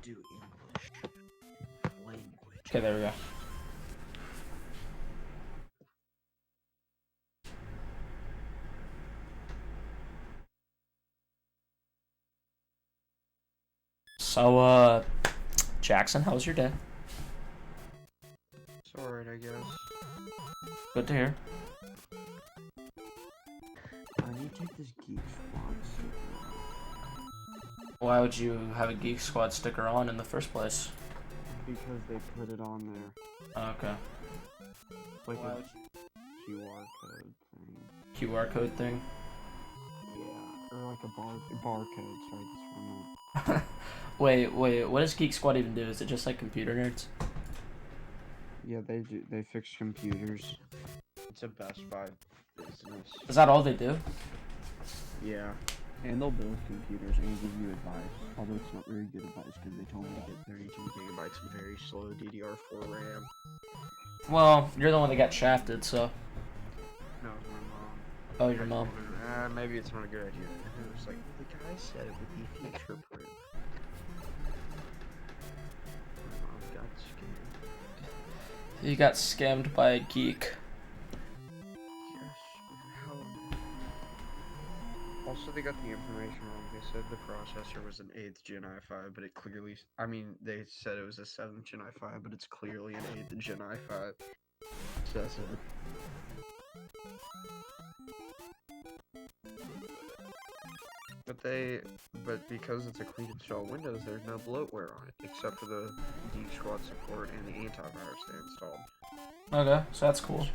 do English language. Okay, there we go. So, Jackson, how was your day? It's alright, I guess. Good to hear. I need to take this Geek Squad sticker off. Why would you have a Geek Squad sticker on in the first place? Because they put it on there. Okay. Like Why a would QR code thing. QR code thing? Yeah, or like a barcode, sorry, that's what I meant. Wait, what does Geek Squad even do? Is it just like computer nerds? Yeah, they fix computers. It's a Best Buy business. Is that all they do? Yeah. And they'll build computers and give you advice. Although it's not very good advice because they told me to get 32 gigabytes of very slow DDR4 RAM. Well, you're the one that got shafted, so. No, it was my mom. Oh, your mom. Maybe it's not a good idea. It was like, the guy said it would be future proof. My mom got scammed. You got scammed by a geek. Yes, how? Also, they got the information wrong. They said the processor was an 8th Gen i5, but it clearly... I mean, they said it was a 7th Gen i5, but it's clearly an 8th Gen i5. Says it. But because it's a clean install Windows, there's no bloatware on it, except for the Geek Squad support and the antivirus they installed. Okay, so that's cool.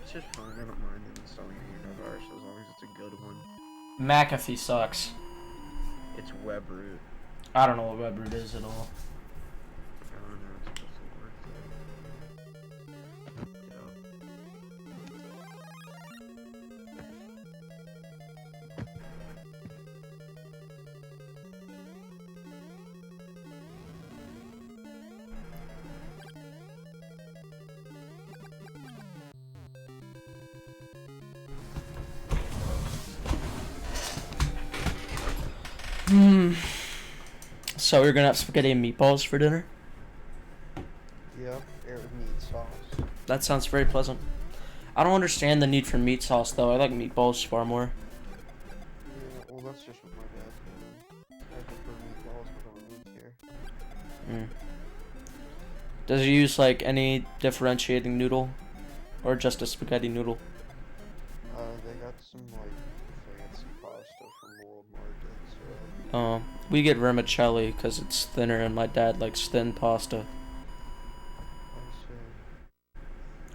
It's just fine, I don't mind them installing an antivirus as long as it's a good one. McAfee sucks. It's WebRoot. I don't know what WebRoot is at all. I don't know, it's supposed to work though. Yeah. So we're gonna have spaghetti and meatballs for dinner? Yep, air meat sauce. That sounds very pleasant. I don't understand the need for meat sauce though. I like meatballs far more. Yeah, well that's just what my dad's doing. I prefer meatballs, but I don't need here. Does he use like any differentiating noodle? Or just a spaghetti noodle? They got some like fancy pasta from World Market, so... We get vermicelli because it's thinner and my dad likes thin pasta. I see.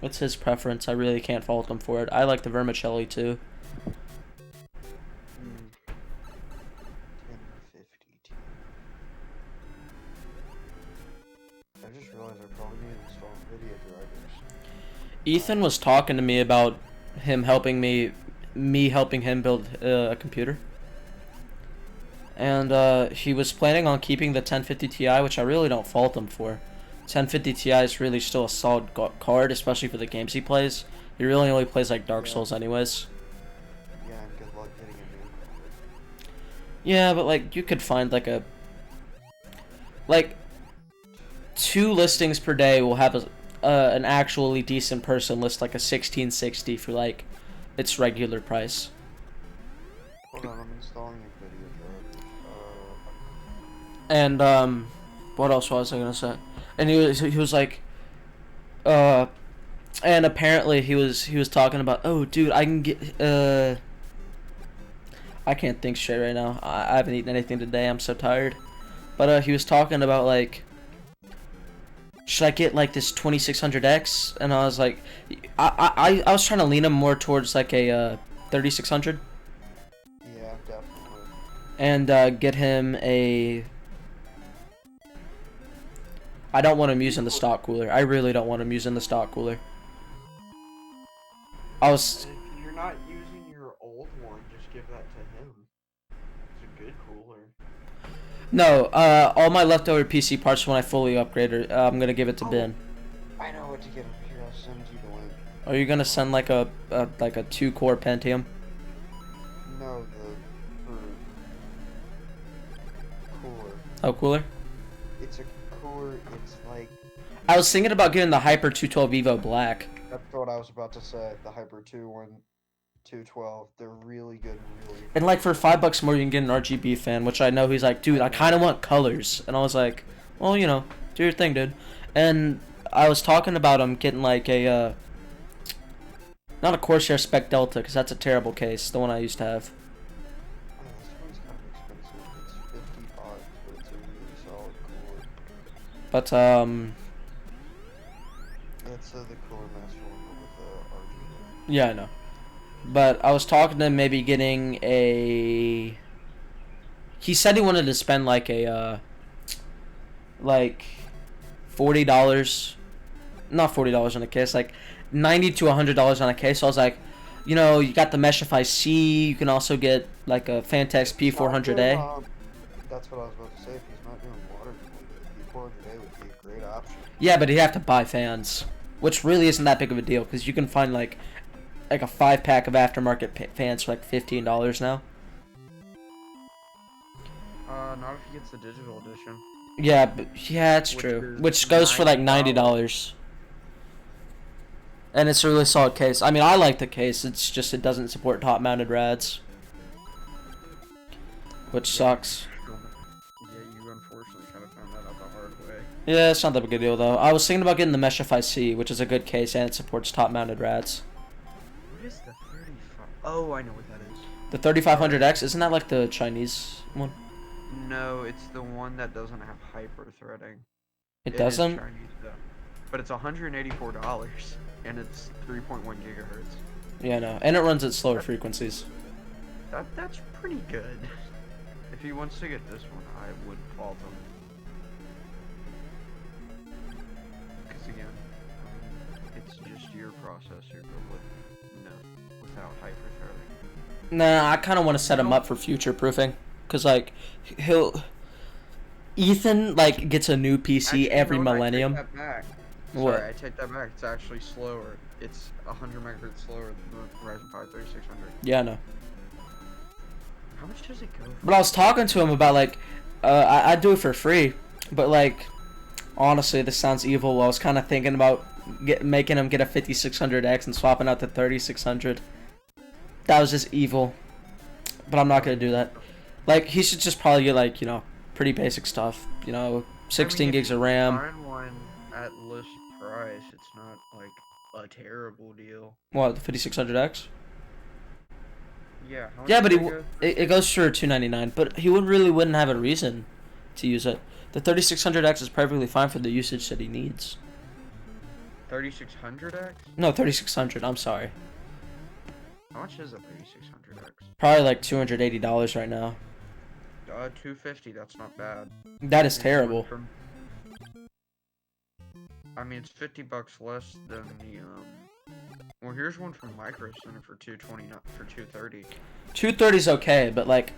It's his preference. I really can't fault him for it. I like the vermicelli too. 1050 I just realized I probably need to install video drivers. Ethan was talking to me about him helping me helping him build a computer. And he was planning on keeping the 1050 Ti, which I really don't fault him for. 1050 Ti is really still a solid card, especially for the games he plays. He really only plays like Dark Souls anyways. Yeah, and good luck getting a new card. Yeah, but like you could find like 2 listings per day will have an actually decent person list like a 1660 for like its regular price. Hold on, I'm installing a video driver. And what else was I gonna say? And he was like, and apparently he was talking about, oh dude, I can get I can't think straight right now. I haven't eaten anything today. I'm so tired. But he was talking about like, should I get like this 2600X? And I was like, I was trying to lean him more towards like a 3600. Yeah, definitely. And get him a... I don't want him using the stock cooler. I really don't want him using the stock cooler. If you're not using your old one, just give that to him. It's a good cooler. No, all my leftover PC parts when I fully upgrade it, I'm gonna give it to Ben. I know what to get over here. I'll send you the link. Are you gonna send like a 2-core Pentium? No, the cooler. Oh, cooler. It's a cooler. It's like. I was thinking about getting the Hyper 212 Evo Black. That's what I was about to say. The Hyper 212. They're really good and really. And like for $5 more, you can get an RGB fan, which I know he's like, dude, I kind of want colors. And I was like, well, you know, do your thing, dude. And I was talking about him getting like a, not a Corsair Spec Delta, because that's a terrible case, the one I used to have. Oh, this one's kind of expensive. It's 55, but it's a really solid cooler. But It's the Cooler Master one with the RGB. yeah, I know. But I was talking to him maybe getting a. He said he wanted to spend like a like $40, not $40 on a case, like $90 to $100 on a case. So I was like, you know, you got the Meshify C. You can also get like a Fantex P400A. That's what I was about to say. If he's not doing water cooling, the P400A would be a great option. Yeah, but he'd have to buy fans, which really isn't that big of a deal because you can find like a 5-pack of aftermarket fans for like $15 now. Not if he gets the digital edition. Yeah, but yeah, it's true. Which goes for like $90. And it's a really solid case. I mean, I like the case. It's just it doesn't support top-mounted rads, which sucks. Yeah, you unfortunately kind of found that out the hard way. Yeah, it's not that big a deal though. I was thinking about getting the Meshify C, which is a good case and it supports top-mounted rads. What is the 35? Oh, I know what that is. The 3500X, isn't that like the Chinese one? No, it's the one that doesn't have hyper threading. It doesn't? Is Chinese, though. But it's $184, and it's 3.1 gigahertz. Yeah, no, and it runs at slower frequencies. That's pretty good. If he wants to get this one, I would fault him. Because again, it's just your processor, but without hyper threading. Nah, I kind of want to set him up for future proofing. Because, like, Ethan, like, gets a new PC Actually, every no, millennium. I take that back. What? Sorry, I take that back. It's actually slower. It's 100 megahertz slower than the Ryzen 5 3600. Yeah, I know. How much does it go for? But I was talking to him about, like, I'd do it for free. But, like, honestly, this sounds evil. I was kind of thinking about making him get a 5600X and swapping out the 3600. That was just evil. But I'm not going to do that. Like, he should just probably get, like, you know, pretty basic stuff. You know, 16 gigs of RAM. Find one at list price. It's not, like, a terrible deal. What, the 5600X? Yeah. How much Yeah, but does it go? it goes for $299, but he wouldn't have a reason to use it. The 3600X is perfectly fine for the usage that he needs. 3600X? No, 3600. I'm sorry. How much is a 3600X? Probably like $280 right now. $250. That's not bad. That is terrible. I mean, it's $50 less than the Well, here's one from Micro Center for $229 for $230. 230 is okay, but like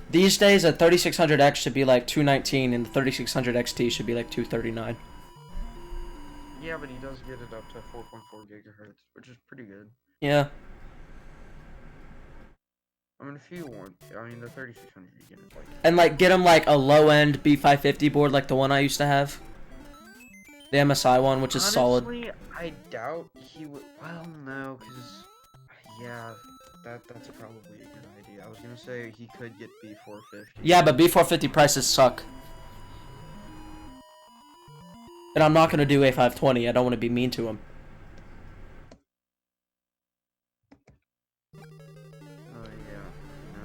these days a 3600X should be like $219 and the 3600 XT should be like $239. Yeah, but he does get it up to 4.4 gigahertz, which is pretty good. Yeah. I mean, if you want, I mean, the 3600 you get is like. And like get him like a low-end B550 board like the one I used to have. The MSI one, which is solid. Honestly, I doubt he would. Well, no, because yeah, that's probably a good idea. I was gonna say he could get B450. Yeah, but B450 prices suck. And I'm not gonna do A520. I don't want to be mean to him. Oh yeah, no.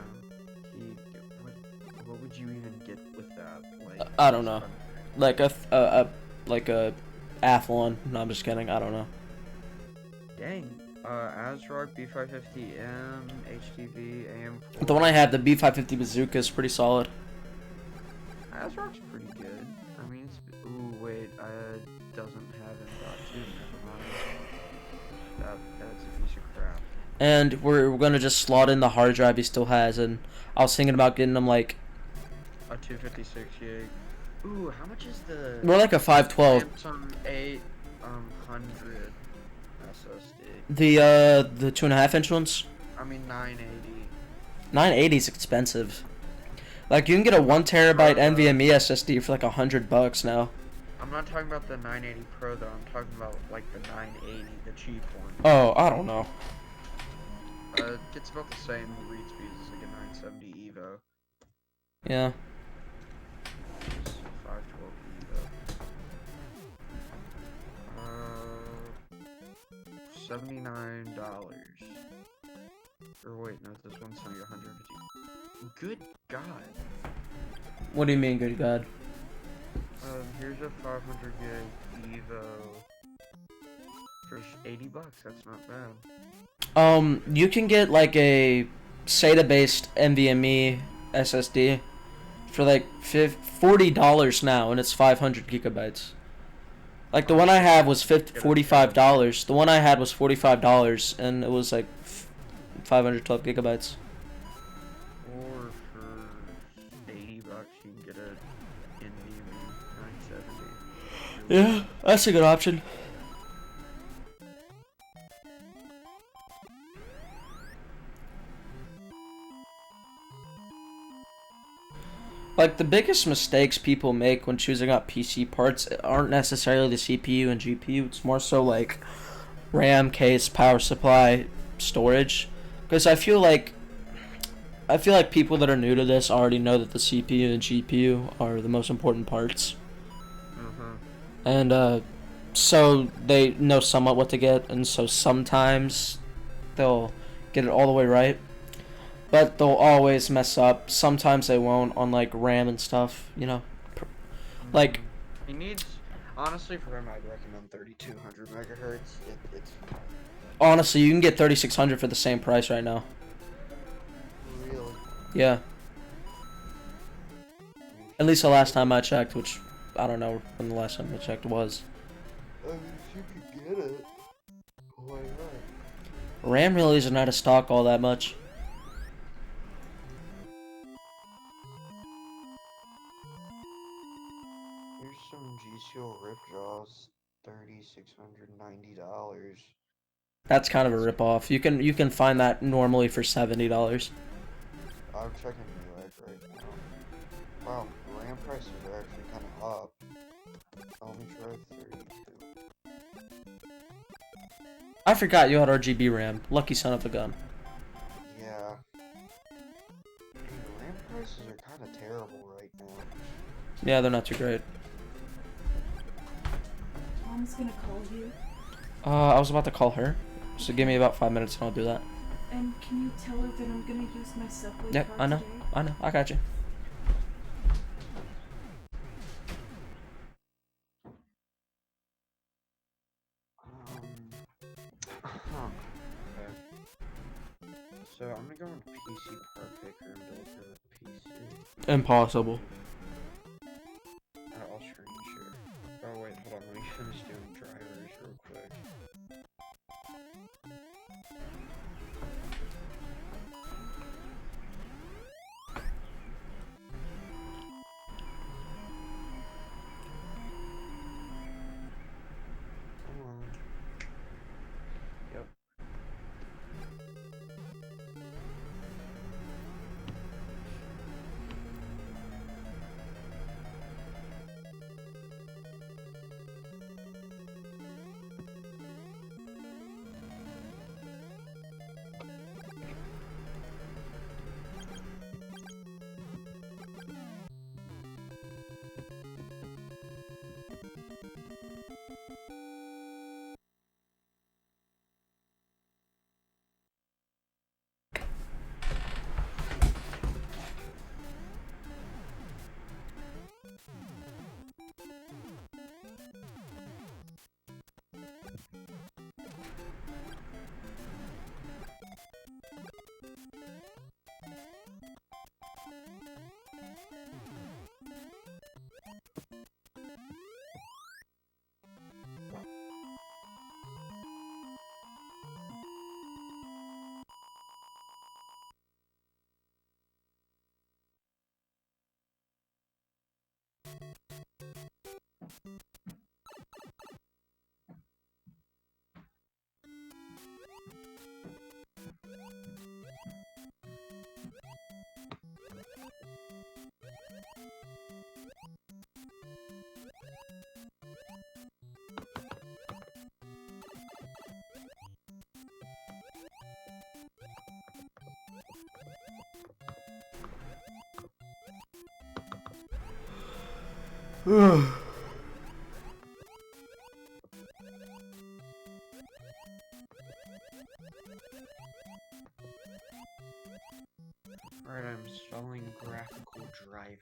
What would you even get with that? Like, I don't know. Like a Athlon. No, I'm just kidding. I don't know. Dang. ASRock B550M HTV AM4. The one I had, the B550 Bazooka, is pretty solid. ASRock's pretty good. I mean, it's. Ooh, wait. Doesn't have M.2. Never mind. That's a piece of crap. And we're gonna just slot in the hard drive he still has, and I was thinking about getting him like A 256 gig. Ooh, how much is the? more like a 512. Samsung 800 SSD. The 2.5-inch ones. I mean 980. 980 is expensive. Like, you can get a 1 terabyte NVMe SSD for like $100 now. I'm not talking about the 980 Pro though. I'm talking about like the 980, the cheap one. Oh, I don't know. It gets about the same read speed as like a 970 Evo. Yeah. It's 512 Evo. $79. Or wait, no, this one's only 150. Good God. What do you mean, good God? Here's a 500 gig Evo for $80. That's not bad. You can get like a SATA-based NVMe SSD for like $40 now, and it's 500 gigabytes. Like the one I have was $45. The one I had was $45, and it was like 512 gigabytes. Or for $80, you can get a NVMe 970. Yeah, that's a good option. Like, the biggest mistakes people make when choosing out PC parts aren't necessarily the CPU and GPU. It's more so like RAM, case, power supply, storage. Because I feel like people that are new to this already know that the CPU and GPU are the most important parts. And so they know somewhat what to get, and so sometimes they'll get it all the way right. But they'll always mess up. Sometimes they won't on like RAM and stuff, you know. Like, he needs, honestly, for him, I'd recommend 3200 megahertz. It's fine. Honestly, you can get 3600 for the same price right now. Really? Yeah. At least the last time I checked, which I don't know when the last time I checked was. I mean, if you could get it, why not? RAM really isn't out of stock all that much. Here's some GCL ripjaws, $3,690. That's kind of a ripoff. You can find that normally for $70. I'm checking Newegg right now. Wow, RAM prices are actually kind of up. Let me try 32. I forgot you had RGB RAM. Lucky son of a gun. Yeah. RAM prices are kind of terrible right now. Yeah, they're not too great. Mom's gonna call you. I was about to call her, so give me about 5 minutes and I'll do that. And can you tell her that I'm gonna use my subway Yep, card I know. today? I know. I got you. Okay. So I'm gonna go on PC Part Picker and build the PC. Impossible. I'll screen share. Oh wait, hold on. Let me finish doing drivers real quick. Come on. Yep. Alright, I'm installing graphical drivers.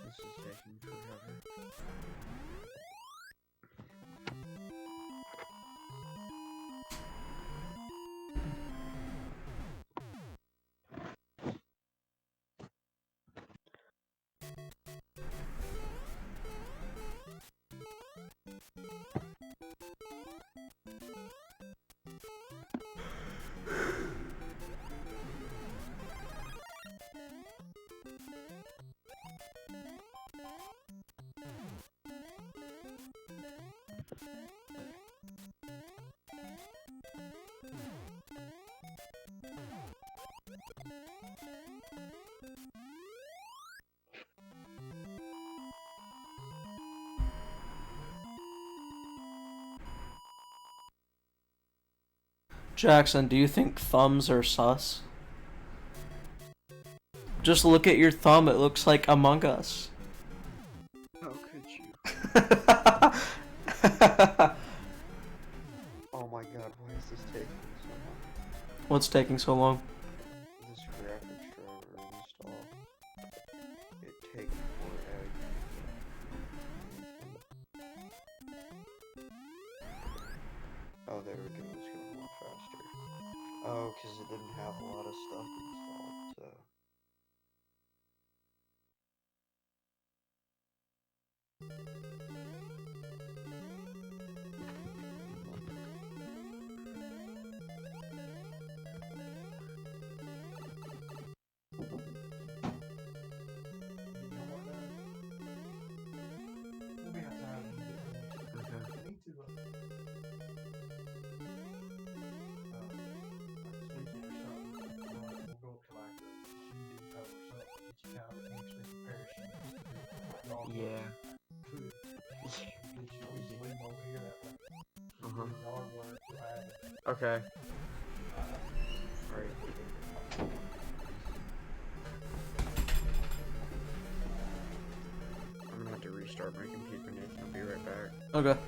This is taking forever. Jackson, do you think thumbs are sus? Just look at your thumb, it looks like Among Us. How could you? Oh my god, why is this taking so long? What's taking so long? This graphics driver install. It takes forever. Oh, there we go. It's going a lot faster. Oh, because it didn't have a lot of stuff installed, so. Yeah. Okay. Alright. I'm gonna have to restart my computer, Nathan. I'll be right back. Okay.